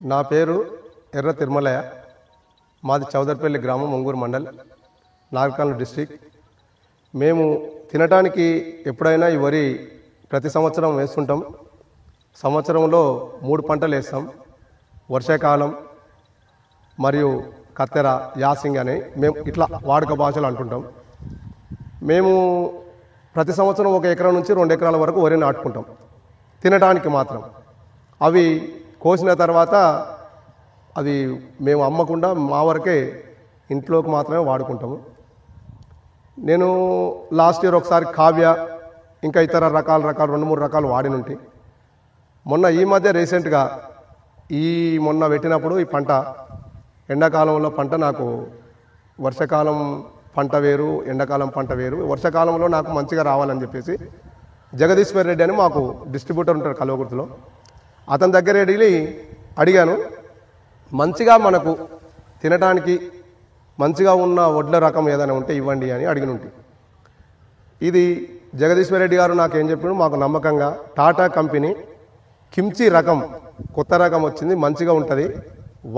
నా పేరు ఎర్ర తిరుమలయ్య. మాది చౌదర్పల్లి గ్రామం, ఒంగూరు మండల్, నాగర్కర్నూలు డిస్ట్రిక్ట్. మేము తినడానికి ఎప్పుడైనా ఈ వరి ప్రతి సంవత్సరం వేస్తుంటాం. సంవత్సరంలో 3 పంటలు వేస్తాం. వర్షాకాలం మరియు కత్తెర, యాసింగ్ అని మేము ఇట్లా వాడుక భాషలు అంటుంటాం. మేము ప్రతి సంవత్సరం 1 ఎకరం నుంచి 2 ఎకరాల వరకు వరి నాటుకుంటాం తినడానికి మాత్రం. అవి కోసిన తర్వాత అది మేము అమ్మకుండా మా వరకే ఇంట్లోకి మాత్రమే వాడుకుంటాము. నేను లాస్ట్ ఇయర్ ఒకసారి కావ్య ఇంకా ఇతర రకాలు 2-3 రకాలు వాడినుంటి. మొన్న ఈ మధ్య రీసెంట్గా మొన్న పెట్టినప్పుడు ఈ పంట ఎండాకాలంలో పంట నాకు వర్షాకాలం పంట వేరు, ఎండాకాలం పంట వేరు. వర్షాకాలంలో నాకు మంచిగా రావాలని చెప్పేసి జగదీశ్వర్ రెడ్డి అని మాకు డిస్ట్రిబ్యూటర్ ఉంటారు కల్వకుర్తిలో, అతని దగ్గర వెళ్ళి అడిగాను. మంచిగా మనకు తినడానికి మంచిగా ఉన్న వడ్ల రకం ఏదైనా ఉంటే ఇవ్వండి అని అడిగినుంటి. ఇది జగదీశ్వర్ రెడ్డి గారు నాకేం చెప్పాడు, మాకు నమ్మకంగా టాటా కంపెనీ కిమ్చి రకం కొత్త రకం వచ్చింది, మంచిగా ఉంటుంది,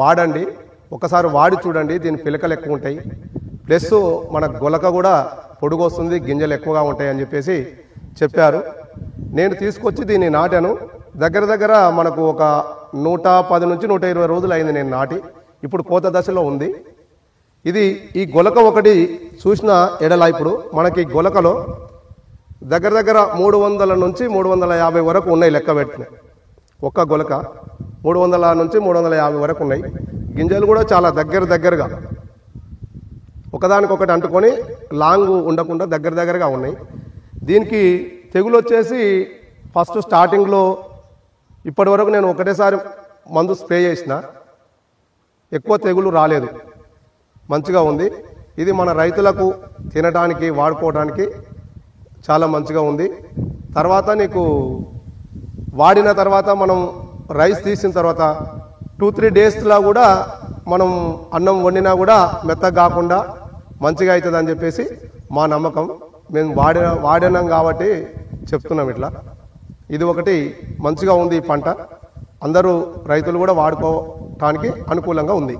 వాడండి, ఒకసారి వాడి చూడండి, దీని పిలకలు ఎక్కువ ఉంటాయి, ప్లస్ మన గొలక కూడా పొడుగు వస్తుంది, గింజలు ఎక్కువగా ఉంటాయి అని చెప్పేసి చెప్పారు. నేను తీసుకొచ్చి దీన్ని నాటాను. దగ్గర మనకు ఒక 110 నుంచి 120 రోజులు అయింది నేను నాటి. ఇప్పుడు కోత దశలో ఉంది. ఇది ఈ గొలక ఒకటి చూసిన ఎడల ఇప్పుడు మనకి గొలకలో దగ్గర 300 నుంచి 350 వరకు ఉన్నాయి, లెక్క పెట్టినాయి. ఒక్క గొలక 300 నుంచి 350 వరకు ఉన్నాయి. గింజలు కూడా చాలా దగ్గరగా ఒకదానికొకటి అంటుకొని లాంగ్ ఉండకుండా దగ్గరగా ఉన్నాయి. దీనికి తెగులు వచ్చేసి ఫస్ట్ స్టార్టింగ్లో ఇప్పటి వరకు నేను ఒకటేసారి మందు స్ప్రే చేసిన, ఎక్కువ తెగులు రాలేదు, మంచిగా ఉంది. ఇది మన రైతులకు తినడానికి వాడుకోవడానికి చాలా మంచిగా ఉంది. తర్వాత నీకు వాడిన తర్వాత మనం రైస్ తీసిన తర్వాత 2-3 డేస్లో కూడా మనం అన్నం వండినా కూడా మెత్తగా కాకుండా మంచిగా అవుతుంది అని చెప్పేసి మా నమ్మకం. మేము వాడినాం కాబట్టి చెప్తున్నాం ఇట్లా. ఇది ఒకటి మంచిగా ఉంది ఈ పంట, అందరూ రైతులు కూడా వాడుకోవటానికి అనుకూలంగా ఉంది.